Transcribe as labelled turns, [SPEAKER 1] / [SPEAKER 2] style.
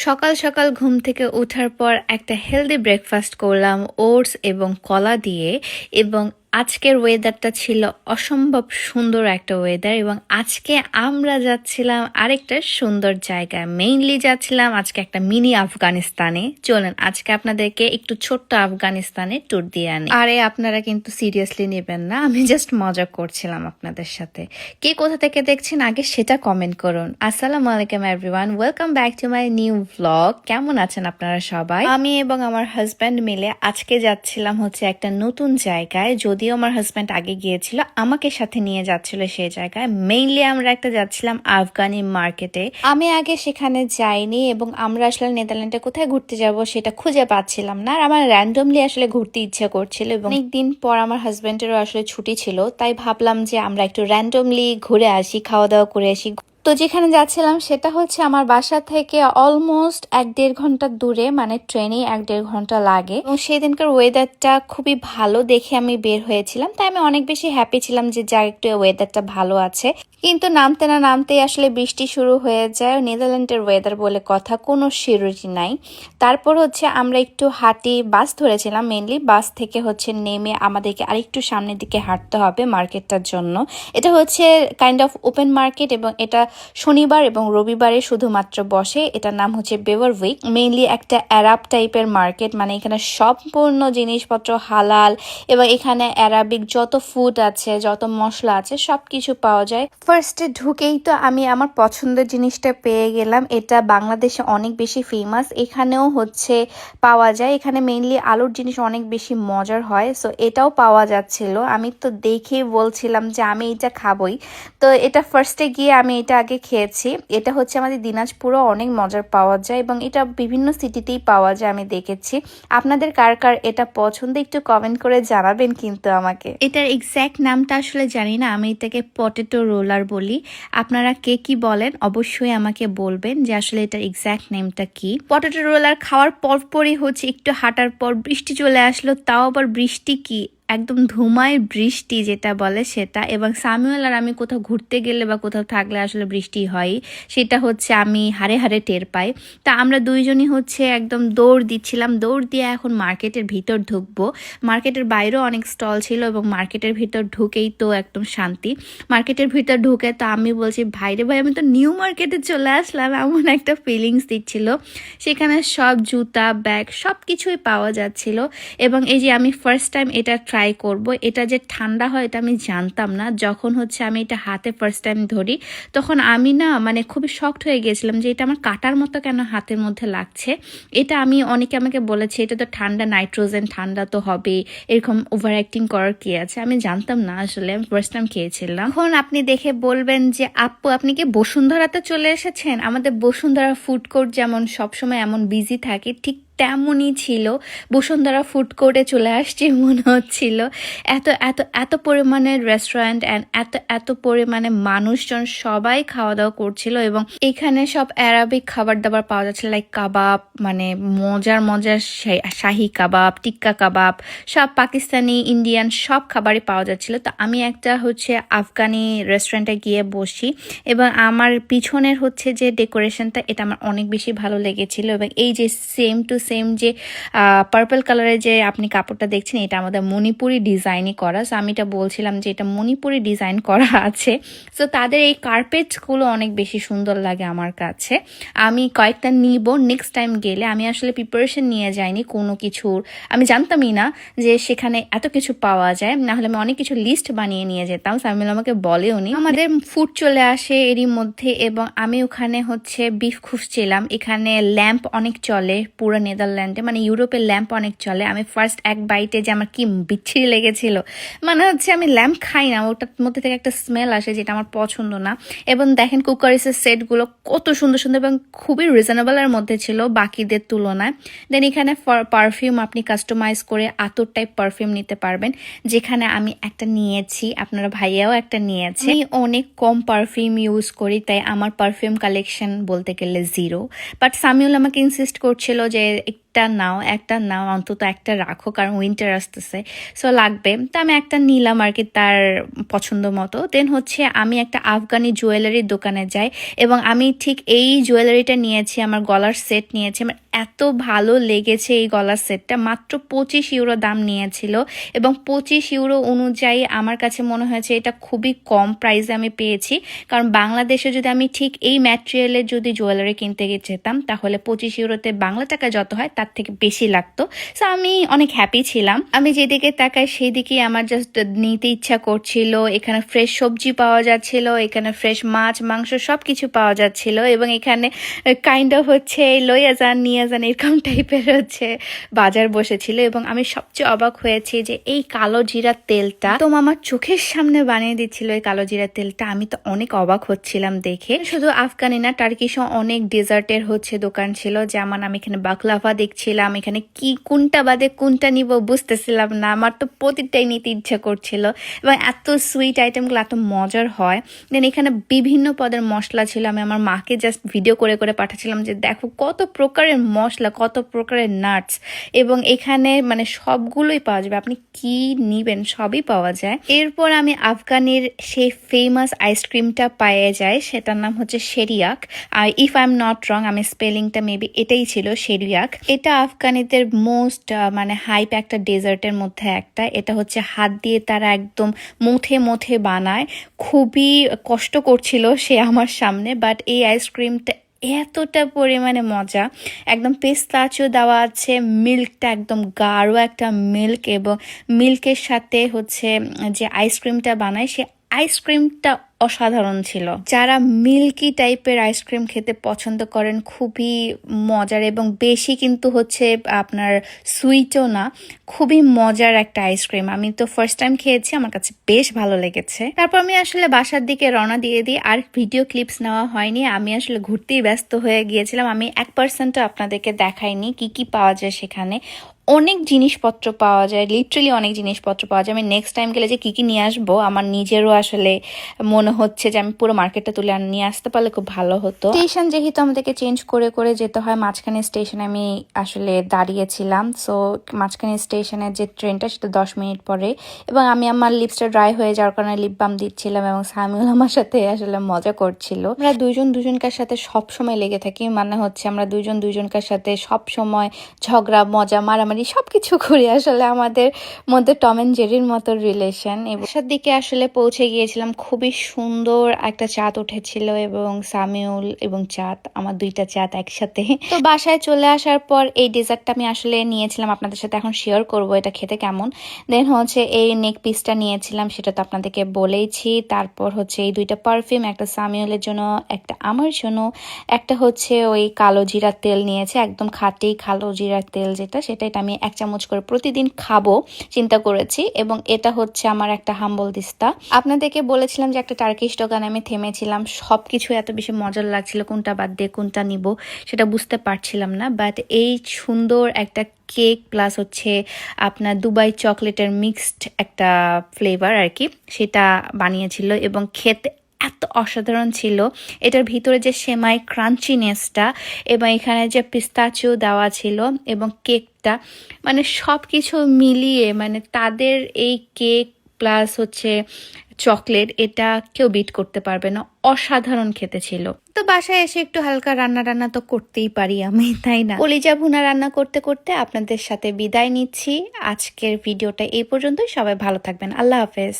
[SPEAKER 1] সকাল সকাল ঘুম থেকে ওঠার পর একটা হেলদি ব্রেকফাস্ট করলাম ওটস এবং কলা দিয়ে। এবং আজকের ওয়েদারটা ছিল অসম্ভব সুন্দর একটা ওয়েদার। এবং আজকে আমরা যাচ্ছিলাম আরেকটা সুন্দর জায়গায়, মেইনলি যাচ্ছিলাম আজকে একটা মিনি আফগানিস্তানে। চলেন আজকে আপনাদেরকে একটু ছোট্ট আফগানিস্তানে ট্যুর দিয়ে আনি। আরে আপনারা কিন্তু সিরিয়াসলি নেবেন না, আমি জাস্ট মজা করছিলাম আপনাদের সাথে। কে কোথা থেকে দেখছেন আগে সেটা কমেন্ট করুন। আসসালামু আলাইকুম everyone, welcome back to my new blog. কেমন আছেন আপনারা সবাই? আমি এবং আমার হাজব্যান্ড মিলে আজকে যাচ্ছিলাম হচ্ছে একটা নতুন জায়গায়। যদিও আমার হাজব্যান্ড আগে গিয়েছিল, আমাকে সাথে নিয়ে যাচ্ছিল সেই জায়গায়। মেইনলি আমরা একটা যাচ্ছিলাম আফগানি মার্কেটে। আমি আগে সেখানে যাইনি এবং আমরা আসলে নেদারল্যান্ডে কোথায় ঘুরতে যাব সেটা খুঁজে পাচ্ছিলাম না। আর আমার র্যান্ডমলি আসলে ঘুরতে ইচ্ছে করছিল এবং অনেকদিন পর আমার হাজব্যান্ডেরও আসলে ছুটি ছিল, তাই ভাবলাম যে আমরা একটু র্যান্ডমলি ঘুরে আসি, খাওয়া দাওয়া করে আসি। তো যেখানে যাচ্ছিলাম সেটা হচ্ছে আমার বাসা থেকে অলমোস্ট 1-1.5 ঘন্টা দূরে, মানে ট্রেনে 1-1.5 ঘন্টা লাগে। এবং সেই দিনকার ওয়েদারটা খুবই ভালো দেখে আমি বের হয়েছিলাম, তাই আমি অনেক বেশি হ্যাপি ছিলাম যে যা একটু ওয়েদারটা ভালো আছে। কিন্তু নামতে না নামতেই আসলে বৃষ্টি শুরু হয়ে যায়। নেদারল্যান্ডের ওয়েদার বলে কথা, কোনো সিউরিটি নাই। তারপর হচ্ছে আমরা একটু হাঁটি, বাস ধরেছিলাম মেনলি। বাস থেকে হচ্ছে নেমে আমাদেরকে আরেকটু সামনের দিকে হাঁটতে হবে মার্কেটটার জন্য। এটা হচ্ছে কাইন্ড অফ ওপেন মার্কেট এবং এটা শনিবার এবং রবিবারে শুধুমাত্র বসে। এটার নাম হচ্ছে বেভার উইক। মেইনলি একটা অ্যারাব টাইপের মার্কেট, মানে এখানে সম্পূর্ণ জিনিসপত্র হালাল এবং এখানে অ্যারাবিক যত ফুড আছে, যত মশলা আছে সবকিছু পাওয়া যায়। ফার্স্টে ঢুকেই তো আমি আমার পছন্দের জিনিসটা পেয়ে গেলাম। এটা বাংলাদেশে অনেক বেশি ফেমাস, এখানেও হচ্ছে পাওয়া যায়। এখানে মেইনলি আলুর জিনিস অনেক বেশি মজার হয়, সো এটাও পাওয়া যাচ্ছিল। আমি তো দেখেই বলছিলাম যে আমি এটা খাবই। তো এটা ফার্স্টে গিয়ে আমি এটা আগে খেয়েছি। এটা হচ্ছে আমাদের দিনাজপুরও অনেক মজার পাওয়া যায় এবং এটা বিভিন্ন সিটিতেই পাওয়া যায়, আমি দেখেছি। আপনাদের কার কার এটা পছন্দ একটু কমেন্ট করে জানাবেন কিন্তু আমাকে। এটার এক্স্যাক্ট নামটা আসলে জানি না, আমি এটাকে পটেটো রোলার বলি। আপনারা কে কি বলেন অবশ্যই আমাকে বলবেন যে আসলে এটার এক্স্যাক্ট নেমটা কি। পটেটো রোলার খাওয়ার পরপরই হচ্ছে একটু হাঁটার পর বৃষ্টি চলে আসলো, তাও আবার বৃষ্টি কি একদম ধুমায় বৃষ্টি যেটা বলে সেটা। এবং সামিউল আর আমি কোথাও ঘুরতে গেলে বা কোথাও থাকলে আসলে বৃষ্টি হয়, সেটা হচ্ছে আমি হাড়ে হাড়ে টের পাই। তা আমরা দুইজনই হচ্ছে একদম দৌড় দিচ্ছিলাম। দৌড় দিয়ে এখন মার্কেটের ভিতর ঢুকবো। মার্কেটের বাইরেও অনেক স্টল ছিল এবং মার্কেটের ভিতর ঢুকেই তো একদম শান্তি। মার্কেটের ভিতর ঢুকে তো আমি বলছি, ভাইরে ভাই আমি তো নিউ মার্কেটে চলে আসলাম, এমন একটা ফিলিংস দিচ্ছিল। সেখানে সব জুতা, ব্যাগ সব কিছুই পাওয়া যাচ্ছিল। এবং এই যে আমি ফার্স্ট টাইম এটা ট্রাই করব, এটা যে ঠান্ডা হয় এটা আমি জানতাম না। যখন হচ্ছে আমি এটা হাতে ফার্স্ট টাইম ধরি তখন আমি না মানে খুবই শকড হয়ে গেছিলাম যে এটা আমার কাটার মতো কেন হাতের মধ্যে লাগছে। এটা আমি অনেকে আমাকে বলেছে এটা তো ঠান্ডা, নাইট্রোজেন ঠান্ডা তো হবে, এরকম ওভার অ্যাক্টিং করার কি আছে। আমি জানতাম না, আসলে আমি ফার্স্ট টাইম খেয়েছিলাম। এখন আপনি দেখে বলবেন যে আপু আপনি কি বসুন্ধরাতে চলে এসেছেন? আমাদের বসুন্ধরা ফুড কোর্ট যেমন সবসময় এমন বিজি থাকে, ঠিক তেমনই ছিল। বসুন্ধরা ফুড কোর্টে চলে আসছি মনে হচ্ছিল। এত এত এত পরিমাণে রেস্টুরেন্ট অ্যান্ড এত এত পরিমাণে মানুষজন সবাই খাওয়া দাওয়া করছিল। এবং এখানে সব অ্যারাবিক খাবার দাবার পাওয়া যাচ্ছিল, লাইক কাবাব, মানে মজার মজার শাহি কাবাব, টিক্কা কাবাব, সব পাকিস্তানি, ইন্ডিয়ান সব খাবারই পাওয়া যাচ্ছিল। তো আমি একটা হচ্ছে আফগানি রেস্টুরেন্টে গিয়ে বসি এবং আমার পিছনের হচ্ছে যে ডেকোরেশনটা, এটা আমার অনেক বেশি ভালো লেগেছিল। এবং এই যে সেম টু সেম যে পার্পল কালারের যে আপনি কাপড়টা দেখছেন, এটা আমাদের মণিপুরি ডিজাইনই করা। সো আমি এটা বলছিলাম যে এটা মণিপুরি ডিজাইন করা আছে। সো তাদের এই কার্পেটসগুলো অনেক বেশি সুন্দর লাগে আমার কাছে। আমি কয়েকটা নিব নেক্সট টাইম গেলে। আমি আসলে প্রিপারেশন নিয়ে যাইনি কোনো কিছুর, আমি জানতামই না যে সেখানে এত কিছু পাওয়া যায়, না হলে আমি অনেক কিছু লিস্ট বানিয়ে নিয়ে যেতাম। সামিল আমাকে বলেও নি। আমাদের ফুড চলে আসে এরই মধ্যে এবং আমি ওখানে হচ্ছে বিফ খুঁজছিলাম। এখানে ল্যাম্প অনেক চলে পুরো নেদারল্যান্ডে, মানে ইউরোপে ল্যাম্প অনেক চলে। আমি ফার্স্ট এক বাইটে যে আমার কি বিচ্ছিরি লেগেছিল, মানে হচ্ছে আমি ল্যাম্প খাই না, ওটার মধ্যে থেকে একটা স্মেল আসে যেটা আমার পছন্দ না। এবং দেখেন কুকারিসের সেটগুলো কত সুন্দর সুন্দর এবং খুবই রিজনেবলের মধ্যে ছিল বাকিদের তুলনায়। দেন এখানে পারফিউম আপনি কাস্টমাইজ করে আতর টাইপ পারফিউম নিতে পারবেন, যেখানে আমি একটা নিয়েছি, আপনারা ভাইয়াও একটা নিয়েছে। আমি অনেক কম পারফিউম ইউজ করি, তাই আমার পারফিউম কালেকশন বলতে গেলে জিরো। বাট সামিউল আমাকে ইনসিস্ট করছিল যে একটা নাও অন্তত একটা রাখো, কারণ উইন্টার আসতেছে, সো লাগবে। তো আমি একটা নিলাম আর কি তার পছন্দ মতো। দেন হচ্ছে আমি একটা আফগানি জুয়েলারির দোকানে যাই এবং আমি ঠিক এই জুয়েলারিটা নিয়েছি, আমার গলার সেট নিয়েছি। আমার এত ভালো লেগেছে এই গলার সেটটা, মাত্র 25 ইউরো দাম নিয়েছিল এবং 25 ইউরো অনুযায়ী আমার কাছে মনে হয়েছে এটা খুবই কম প্রাইসে আমি পেয়েছি। কারণ বাংলাদেশে যদি আমি ঠিক এই ম্যাটেরিয়ালের যদি জুয়েলারি কিনতে যেতাম তাহলে 25 ইউরোতে বাংলা টাকা যত হয় তার থেকে বেশি লাগতো। সো আমি অনেক হ্যাপি ছিলাম। আমি যেদিকে তাকাই সেই দিকেই আমার জাস্ট নিতে ইচ্ছা করছিল। এখানে ফ্রেশ সবজি পাওয়া যাচ্ছিল, এখানে ফ্রেশ মাছ মাংস সব কিছু পাওয়া যাচ্ছিল এবং এখানে কাইন্ড অফ হচ্ছে লইয়া যান নিয়ে যান এরকম টাইপের হচ্ছে বাজার বসেছিল। এবং আমি সবচেয়ে অবাক হয়েছি যে এই কালো জিরার তেলটা তো আমার চোখের সামনে বানিয়ে দিচ্ছিল এই কালো জিরার তেলটা। আমি তো অনেক অবাক হচ্ছিলাম দেখে। শুধু আফগানি না, টার্কিশও অনেক ডেজার্টের হচ্ছে দোকান ছিল, যেমন আমি এখানে বাকলাভা দেখছিলাম। এখানে কি কোনটা বাদে কোনটা নিব বুঝতেছিলাম না, আমার তো প্রতিটাই নিতে ইচ্ছা করছিল এবং এত সুইট আইটেমগুলো এত মজার হয়। দেন এখানে বিভিন্ন পদের মশলা ছিল, আমি আমার মাকে জাস্ট ভিডিও করে করে পাঠাচ্ছিলাম যে দেখো কত প্রকারের মশলা, কত প্রকারের নাটস, এবং এখানে মানে সবগুলোই পাওয়া যাবে, আপনি কি নিবেন সবই পাওয়া যায়। এরপর আমি আফগানির সেই ফেমাস আইসক্রিমটা পেয়ে যাই, সেটার নাম হচ্ছে শেরিয়াক। আর if I am not wrong, আমি স্পেলিংটা মেবি এটাই ছিল, শেরিয়াক। এটা আফগানিদের মোস্ট মানে হাইপ একটা ডেজার্টের মধ্যে একটা। এটা হচ্ছে হাত দিয়ে তারা একদম মুথে মুথে বানায়, খুবই কষ্ট করছিল সে আমার সামনে, বাট এই আইসক্রিমটা এতটা পরিমাণে মজা। একদম পেস্তাচিও দেওয়া আছে, মিল্কটা একদম গাঢ় একটা মিল্ক, এবং মিল্কের সাথে হচ্ছে যে আইসক্রিমটা বানায় সে আইসক্রিমটা অসাধারণ ছিল। যারা মিল্কি টাইপের আইসক্রিম খেতে পছন্দ করেন, খুবই মজার এবং বেশি কিন্তু হচ্ছে আপনার সুইটও না, খুবই মজার একটা আইসক্রিম। আমি তো ফার্স্ট টাইম খেয়েছি, আমার কাছে বেশ ভালো লেগেছে। তারপর আমি আসলে বাসার দিকে রওনা দিয়ে দিই, আর ভিডিও ক্লিপস নেওয়া হয়নি, আমি আসলে ঘুরতেই ব্যস্ত হয়ে গিয়েছিলাম। আমি 1% আপনাদেরকে দেখাইনি কি কি পাওয়া যায় সেখানে। অনেক জিনিসপত্র পাওয়া যায়, লিটারালি অনেক জিনিসপত্র পাওয়া যায়। আমি নেক্সট টাইম গেলে যে কি কি নিয়ে আসবো, আমার নিজেরও আসলে মনে হচ্ছে যে আমি পুরো মার্কেটটা তুলে নিয়ে আসতে পারলে খুব ভালো হতো। স্টেশন যেহেতু আমাদেরকে চেঞ্জ করে করে যেতে হয়, মাঝখানে স্টেশনে আমি আসলে দাঁড়িয়েছিলাম। সো মাঝখানে স্টেশনের যে ট্রেনটা সেটা 10 মিনিট পরে, এবং আমি আমার লিপসটা ড্রাই হয়ে যাওয়ার কারণে লিপ বাম দিচ্ছিলাম এবং সামিউল আমার সাথে আসলে মজা করছিল। আমরা দুইজন দুজনকার সাথে সব সময় লেগে থাকি, মানে হচ্ছে আমরা দুইজন দুজনকার সাথে সব সময় ঝগড়া মজা মারামারি সবকিছু করি। আসলে আমাদের মধ্যে টম এন্ড জেরির মতো রিলেশন। বাসার দিকে আসলে পৌঁছে গিয়েছিলাম, খুবই সুন্দর একটা চাঁদ উঠেছিল এবং সামিউল এবং চাঁদ, আমার দুইটা চাঁদ একসাথে। তো বাসায় চলে আসার পর এই ডেজার্টটা আমি আসলে নিয়েছিলাম, আপনাদের সাথে এখন শেয়ার করবো এটা খেতে কেমন। দেন হচ্ছে এই নেক পিসটা নিয়েছিলাম, সেটা তো আপনাদেরকে বলেইছি। তারপর হচ্ছে এই দুইটা পারফিউম, একটা সামিউলের জন্য একটা আমার জন্য, একটা হচ্ছে ওই কালো জিরার তেল নিয়েছে, একদম খাঁটি কালো জিরার তেল যেটা, সেটা আমি 1 চামচ করে প্রতিদিন খাবো চিন্তা করেছি। এবং এটা হচ্ছে আমার একটা হাম্বল দিস্তা। আপনাদেরকে বলেছিলাম যে একটা টার্কিশ দোকানে আমি থেমেছিলাম, সবকিছু এত বেশি মজার লাগছিল, কোনটা বাদ দিয়ে কোনটা নিব সেটা বুঝতে পারছিলাম না। বাট এই সুন্দর একটা কেক প্লাস হচ্ছে আপনার দুবাই চকলেটের মিক্সড একটা ফ্লেভার আর কি, সেটা বানিয়েছিল এবং খেতে এত অসাধারণ ছিল। এটার ভিতরে যে সেমাই ক্রাঞ্চিনেসটা এবং এখানে যে পিস্তাচিও দেওয়া ছিল এবং কেকটা, মানে সব কিছু মিলিয়ে মানে তাদের এই কেক প্লাস হচ্ছে চকলেট, এটা কেউ বিট করতে পারবে না, অসাধারণ খেতে ছিল। তো বাসায় এসে একটু হালকা রান্না তো করতেই পারি আমি, তাই না? কলিজা ভুনা রান্না করতে করতে আপনাদের সাথে বিদায় নিচ্ছি। আজকের ভিডিওটা এই পর্যন্তই, সবাই ভালো থাকবেন, আল্লাহ হাফেজ।